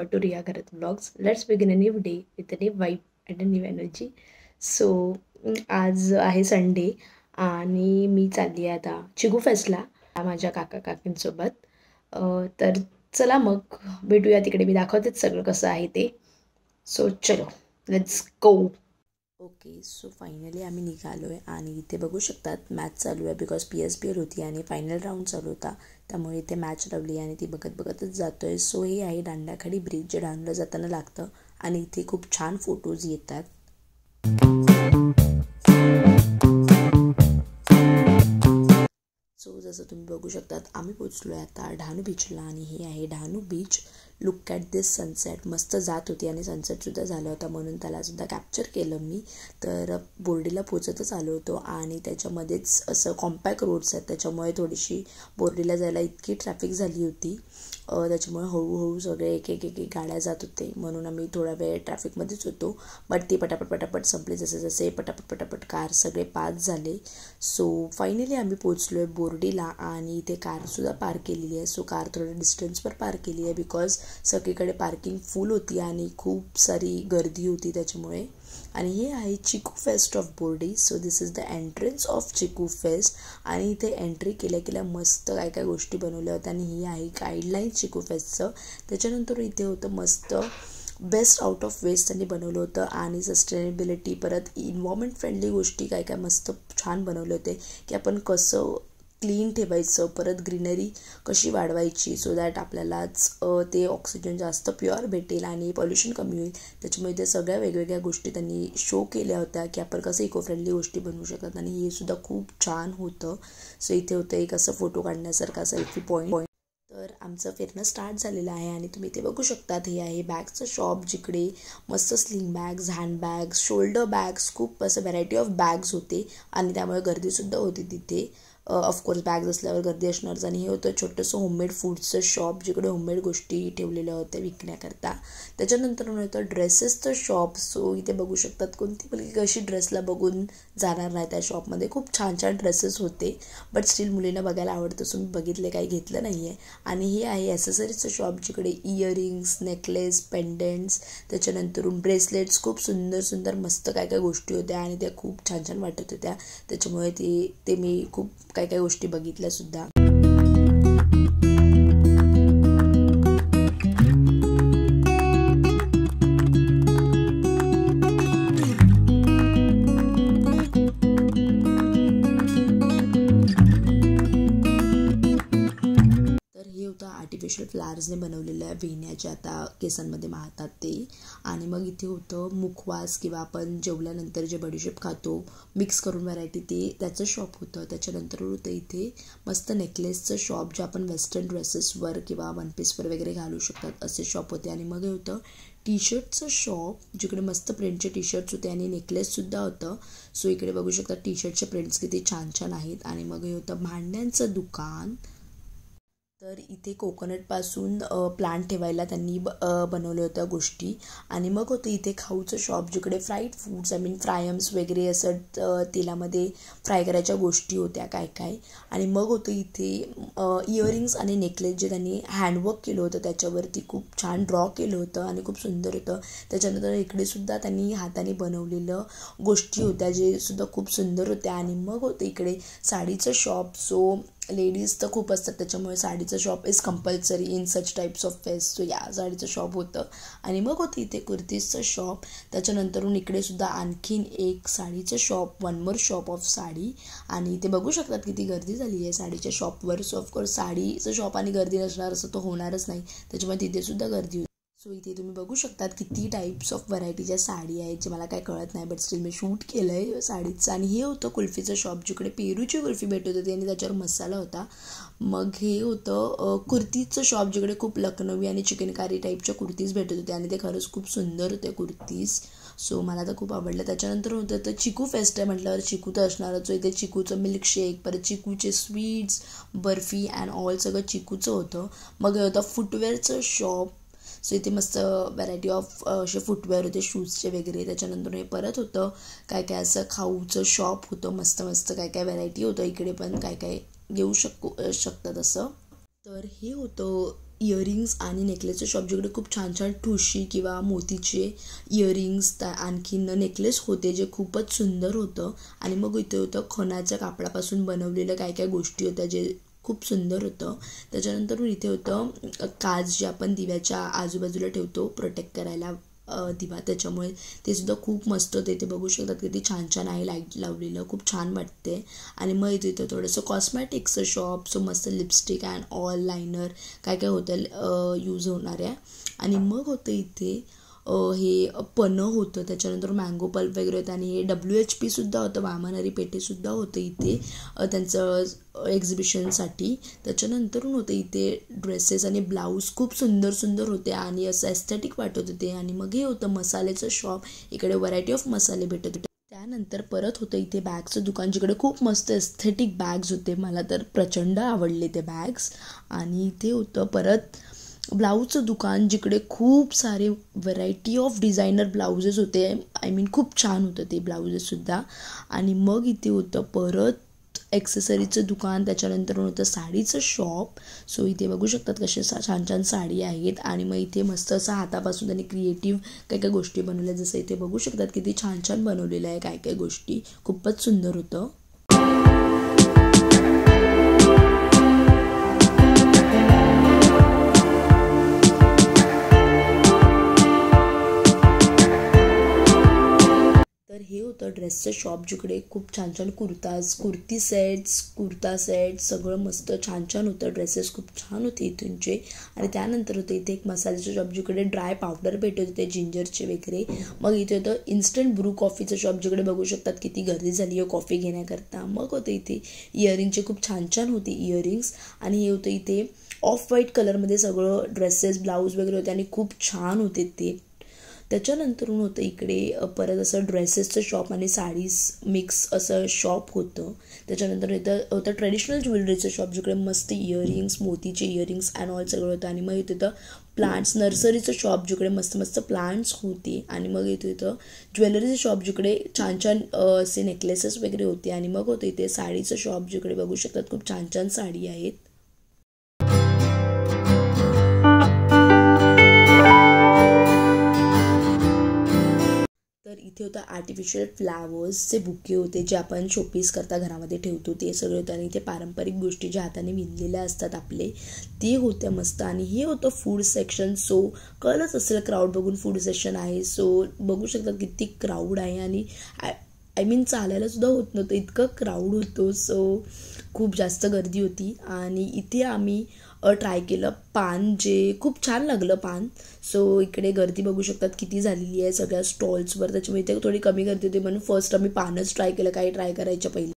back to Riya Kharat Vlogs. Let's begin a new day with a new vibe and a new energy. So आज आहे Sunday आणि मी चालली आहे आता चिगू फेस्टला माझ्या काका काकींसोबत. तर चला मग भेटूया तिकडे. मी दाखवतेच सगळं कसं आहे ते. सो चलो let's go. Okay, so finally आम्ही निघालो आहे आणि इथे बघू शकतात मॅच चालू आहे बिकॉज PSPL होती आणि फायनल राऊंड चालू होता, त्यामुळे इथे मॅच लावली आणि ती बघत बघतच जातो आहे. सो हे आहे दांडाखाडी ब्रिज, जे दांडला जाताना लागतं आणि इथे खूप छान फोटोज येतात. सो जसं तुम्ही बघू शकतात आम्ही पोचलो आहे आता डहाणू बीचला आणि हे आहे Dahanu beach. Look at this sunset. मस्त जात होती आणि सनसेटसुद्धा झाला होता म्हणून त्यालासुद्धा कॅप्चर केलं मी. तर बोर्डीला पोचतच आलो होतो आणि त्याच्यामध्येच असं कॉम्पॅक्ट रोड्स आहेत, त्याच्यामुळे थोडीशी बोर्डीला जायला इतकी ट्रॅफिक झाली होती. त्याच्यामुळे हळूहळू सगळे एक एक एक एक गाड्या जात होते म्हणून आम्ही थोडा वेळ ट्रॅफिकमध्येच होतो. बट ती पटापट संपले. जसे जसे पटापट कार सगळे पास झाले. सो फायनली आम्ही पोचलो आहे बोर्डीला आणि इथे कारसुद्धा पार्क केलेली आहे. सो कार थोडं डिस्टन्सवर पार्क केली आहे बिकॉज सगळीकडे पार्किंग फुल होती आणि खूप सारी गर्दी होती त्याच्यामुळे. आणि हे आहे चिकू fest of Bordi. So this is the entrance of चिकू फेस्ट आणि इथे एंट्री केल्या मस्त काय काय गोष्टी बनवल्या होत्या आणि ही आहे गाईडलाईन चिकू फेस्टचं. त्याच्यानंतर इथे होतं मस्त बेस्ट आउट ऑफ वेस्ट त्यांनी बनवलं होतं आणि सस्टेनेबिलिटी परत इन्व्हायरमेंट फ्रेंडली गोष्टी काय काय मस्त छान बनवले होते की आपण कसं क्लीन ठेवायचं, परत ग्रीनरी कशी वाढवायची सो दॅट आपल्यालाच ते ऑक्सिजन जास्त प्युअर भेटेल आणि पॉल्युशन कमी होईल. त्याच्यामुळे ते सगळ्या वेगवेगळ्या गोष्टी त्यांनी शो केल्या होत्या की आपण कसं इको फ्रेंडली गोष्टी बनवू शकतात आणि हे सुद्धा खूप छान होतं. सो इथे होतं एक असं फोटो काढण्यासारखा सेल्फी पॉईंट. तर आमचं फिरणं स्टार्ट झालेलं आहे आणि तुम्ही इथे बघू शकतात हे आहे बॅगचं शॉप, जिकडे मस्त sling bags, handbags, shoulder bags, खूप असं व्हरायटी ऑफ बॅग्स होते आणि त्यामुळे गर्दीसुद्धा होती तिथे. ऑफकोर्स बॅग्स असल्यावर गर्दी असणारच. आणि हे होतं छोटंसं होममेड फूडचं शॉप, जिकडे होममेड गोष्टी ठेवलेल्या होत्या विकण्याकरता. त्याच्यानंतर होतं ड्रेसेसचं शॉप. सो इथे बघू शकतात कोणती मुलगी कशी ड्रेसला बघून जाणार नाही त्या शॉपमध्ये. खूप छान छान ड्रेसेस होते बट स्टील मुलींना बघायला आवडतं सो मी बघितले, काही घेतलं नाही आहे. आणि हे आहे ॲसेसरीजचं शॉप, जिकडे इयरिंग्स, नेकलेस, पेंडंट्स, त्याच्यानंतरून ब्रेसलेट्स, खूप सुंदर सुंदर मस्त काय काय गोष्टी होत्या आणि त्या खूप छान छान वाटत होत्या. त्याच्यामुळे ते मी खूप काय काय गोष्टी बघितल्यासुद्धा. आर्टिफिशियल फ्लावर्सने बनवलेल्या वेण्या ज्या आता केसांमध्ये मारतात ते. आणि मग इथे होतं मुखवास किंवा आपण जेवल्यानंतर जे बडीशेप खातो मिक्स करून व्हरायटी, त्याचं शॉप होतं. त्याच्यानंतर होतं इथे मस्त नेकलेसचं शॉप, जे आपण वेस्टर्न ड्रेसेसवर किंवा वन पीसवर वगैरे घालू शकतात असे शॉप होते. आणि मग हे होतं टी शर्टचं शॉप, जिकडे मस्त प्रिंटचे टी शर्ट्स होते आणि नेकलेससुद्धा होतं. सो इकडे बघू शकता टी शर्टचे प्रिंट्स किती छान छान आहेत. आणि मग हे होतं भांड्यांचं दुकान. तर इथे कोकोनटपासून प्लांट ठेवायला त्यांनी बनवल्या होत्या गोष्टी. आणि मग होतं इथे खाऊचं शॉप, जिकडे फ्राईड फूड्स फ्रायम्स वगैरे असं तेलामध्ये फ्राय करायच्या गोष्टी होत्या काय काय. आणि मग होतं इथे इयरिंग्स आणि नेकलेस, जे त्यांनी हँडवर्क केलं होतं त्याच्यावरती खूप छान ड्रॉ केलं होतं आणि खूप सुंदर होतं. त्याच्यानंतर इकडेसुद्धा त्यांनी हाताने बनवलेलं गोष्टी होत्या, जे सुद्धा खूप सुंदर होत्या. आणि मग होतं इकडे साडीचं शॉप. सो लेडीज तर खूप असतात त्याच्यामुळे साडीचं shop is compulsory in such types of fest. So या साडीचं शॉप होतं. आणि मग होतं इथे कुर्तीजचं शॉप. त्याच्यानंतरून इकडे सुद्धा आणखीन एक साडीचं shop, one more shop of sari. आणि इथे बघू शकतात किती गर्दी झाली आहे साडीच्या शॉपवर. सो ऑफकोर्स साडीचं शॉप आणि गर्दी नसणार असं तो होणारच नाही, त्याच्यामुळे तिथे सुद्धा गर्दी होती. सो इथे तुम्ही बघू शकतात किती टाईप्स ऑफ व्हरायटीच्या साडी आहेत, जे मला काय कळत नाही बट स्टील मी शूट केलं आहे साडीचं. आणि हे होतं कुल्फीचं शॉप, जिकडे पेरूची कुल्फी भेटत होती आणि त्याच्यावर मसाला होता. मग हे होतं कुर्तीचं शॉप, जिकडे खूप लखनवी आणि चिकनकारी टाईपच्या कुर्तीज भेटत होत्या आणि ते खरंच खूप सुंदर होते कुर्तीज. सो मला तर खूप आवडलं. त्याच्यानंतर होतं तर चिकू फेस्ट आहे म्हटल्यावर चिकू तर असणारच. सो इथे चिकूचं मिल्कशेक, परत चिकूचे स्वीट्स, बर्फी अँड ऑल सगळं चिकूचं होतं. मग हे होतं फुटवेअरचं शॉप. सो इथे मस्त व्हरायटी ऑफ असे फुटवेअर होते, शूजचे वगैरे. त्याच्यानंतर हे परत होतं काय काय असं खाऊचं शॉप होतं, मस्त मस्त काय काय व्हरायटी होतं. इकडे पण काय काय घेऊ शकतात असं. तर हे होतं इयरिंग्स आणि नेकलेसचं शॉप जिकडे खूप छान छान ठुशी किंवा मोतीचे इयरिंग्स आणखीन नेकलेस होते जे खूपच सुंदर होतं. आणि मग इथे होतं खणाच्या कापडापासून बनवलेलं काय काय गोष्टी होत्या जे खूप सुंदर होतं. त्याच्यानंतर इथे होतं काच जे आपण दिव्याच्या आजूबाजूला ठेवतो प्रोटेक्ट करायला दिवा, त्याच्यामुळे ते सुद्धा खूप मस्त होते. ते बघू शकतात किती छान छान आहे लाईट लावलेलं, खूप छान वाटते. आणि मग इथे थोडंसं कॉस्मॅटिक्सचं शॉप, सो मस्त लिपस्टिक अँड ऑल लायनर काय काय होतं यूज होणाऱ्या. आणि मग होतं इथे हे पनं होतं, त्याच्यानंतर मँगो पल्प वगैरे होतं. आणि हे WHP सुद्धा होतं, वामनहरी पेठेसुद्धा होतं इथे त्यांचं एक्झिबिशनसाठी. त्याच्यानंतरून होतं इथे ड्रेसेस आणि ब्लाऊज खूप सुंदर सुंदर होते आणि असं एस्थेटिक वाटत होते. आणि मग हे होतं मसाल्याचं शॉप, इकडे व्हरायटी ऑफ मसाले भेटत होते. त्यानंतर परत होतं इथे बॅगचं दुकान जिकडे खूप मस्त एस्थेटिक बॅग्स होते, मला तर प्रचंड आवडले ते बॅग्स. आणि इथे होतं परत ब्लाऊजचं दुकान जिकडे खूप सारे व्हरायटी ऑफ डिझायनर ब्लाउजेस होते. आय मीन खूप छान होतं ते ब्लाउजेससुद्धा. आणि मग इथे होतं परत ॲक्सेसरीचं दुकान, त्याच्यानंतर होतं साडीचं शॉप. सो इथे बघू शकतात कसे छान छान साडी आहेत. आणि मग इथे मस्त असं हातापासून त्यांनी क्रिएटिव्ह काय काय गोष्टी बनवल्या, जसं इथे बघू शकतात किती छान छान बनवलेलं आहे काय काय गोष्टी, खूपच सुंदर होतं. तर हे होतं ड्रेसचं शॉप जिकडे खूप छान छान कुर्ती सेट्स, कुर्ता सेट्स सगळं मस्त छान छान होतं. ड्रेसेस खूप छान होते इथूनचे. आणि त्यानंतर होतं इथे एक मसाल्याचं शॉप जिकडे ड्राय पावडर भेटत होते जिंजरचे वगैरे. मग इथे होतं इन्स्टंट ब्रू कॉफीचं शॉप जिकडे बघू शकतात किती गर्दी झाली आहे कॉफी घेण्याकरता. मग होतं इथे इयरिंगचे खूप छान छान होते इयरिंग्स. आणि हे होतं इथे ऑफ व्हाईट कलरमध्ये सगळं ड्रेसेस ब्लाऊज वगैरे होते आणि खूप छान होते ते. त्याच्यानंतरून होतं इकडे परत असं ड्रेसेसचं शॉप आणि साडीज मिक्स असं शॉप होतं. त्याच्यानंतर इथं होतं ट्रेडिशनल ज्वेलरीचं शॉप जिकडे मस्त इयरिंग्स, मोतीचे इयरिंग्स अँड ऑल सगळं होतं. आणि मग इथे तर प्लांट्स नर्सरीचं शॉप जिकडे मस्त मस्त प्लांट्स होते. आणि मग इथं ज्वेलरीचं शॉप जिकडे छान छान असे नेकलेसेस वगैरे होते. आणि मग होतं इथे साडीचं शॉप जिकडे बघू शकतात खूप छान छान साडी आहेत. तर इथे होतं आर्टिफिशियल फ्लावर्सचे बुके होते जे आपण शोपीस करता घरामध्ये ठेवतो ते सगळे होतं. आणि इथे पारंपरिक गोष्टी ज्या हाताने विणलेल्या असतात आपले ते होत्या मस्त. आणि हे होतं फूड सेक्शन. सो कळलंच असेल क्राऊड बघून फूड सेक्शन आहे. सो बघू शकतात किती क्राऊड आहे. आणि आय मीन चालायला सुद्धा होत नव्हतं इतकं क्राऊड होतो. सो खूप जास्त गर्दी होती. आणि इथे आम्ही ट्राय केलं पान जे खूप छान लागलं पान. सो इकडे गर्दी बघू शकतात किती झालेली आहे सगळ्या स्टॉल्सवर, त्याच्यामुळे इथे थोडी कमी गर्दी होती म्हणून फर्स्ट आम्ही पानच ट्राय केलं काही ट्राय करायच्या पहिले.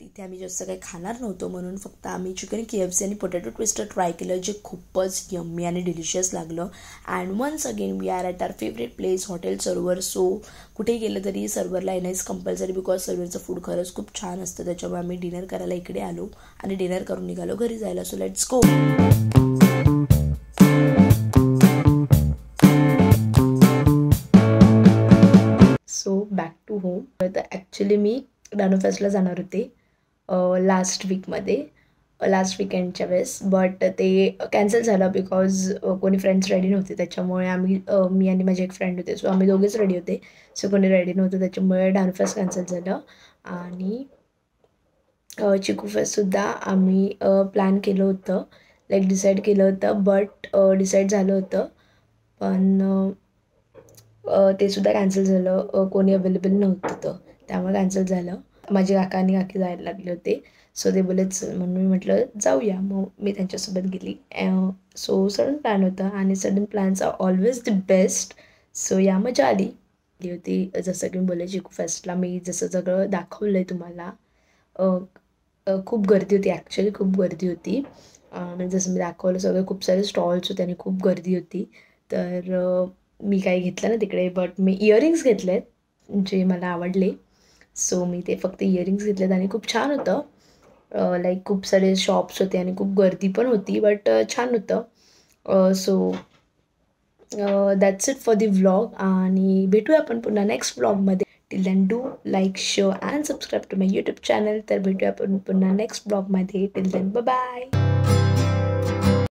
इथे आम्ही जास्त काही खाणार नव्हतो म्हणून फक्त आम्ही चिकन KFC आणि पोटॅटो ट्विस्टर ट्राय केलं जे खूपच यम्मी आणि डिलिशियस लागलं. And once again we are at our favourite place hotel Sarvar. So कुठे गेलं तरी सर्वरला येणं इज कंपल्सरी बिकॉज सर्वरचं फूड खरंच खूप छान असतं. त्याच्यामुळे आम्ही डिनर करायला इकडे आलो आणि डिनर करून निघालो घरी जायला. So let's go. So back to home. तर ॲक्च्युली मी डहाणू फेस्टला जाणार होते लास्ट विकेंडच्या वेळेस, बट ते कॅन्सल झालं बिकॉज कोणी फ्रेंड्स रेडी नव्हते. त्याच्यामुळे मी आणि माझे एक फ्रेंड होते. सो आम्ही दोघेच रेडी होते. सो कोणी रेडी नव्हतं त्याच्यामुळे डहाणू फेस्ट कॅन्सल झालं. आणि चिकू फेस्टसुद्धा आम्ही प्लॅन केलं होतं, लाईक डिसाईड केलं होतं, बट डिसाईड झालं होतं पण ते सुद्धा कॅन्सल झालं. कोणी अवेलेबल नव्हतं त्यामुळे कॅन्सल झालं. माझे काका आणि काकी जायला लागले होते. सो ते बोलेच म्हणून मी म्हटलं जाऊया. मग मी त्यांच्यासोबत गेली. सो सडन प्लॅन होता आणि sudden plans are always the best. So या मजा आली होती. जसं की मी बोलले चिकू फेस्टला मी जसं सगळं दाखवलं आहे तुम्हाला खूप गर्दी होती. ॲक्च्युली खूप गर्दी होती. जसं मी दाखवलं सगळं खूप सारे स्टॉल्स होते आणि खूप गर्दी होती. तर मी काही घेतलं ना तिकडे, बट मी इयरिंग्स घेतलेत जे मला आवडले. सो मी ते फक्त इयरिंग्स घेतलेत आणि खूप छान होतं. लाईक खूप सारे शॉप्स होते आणि खूप गर्दी पण होती, बट छान होतं. So that's it for the vlog आणि भेटूया आपण पुन्हा नेक्स्ट व्लॉगमध्ये. Till then do like share and subscribe to my YouTube channel. तर भेटूया आपण पुन्हा नेक्स्ट व्लॉगमध्ये. Till then bye.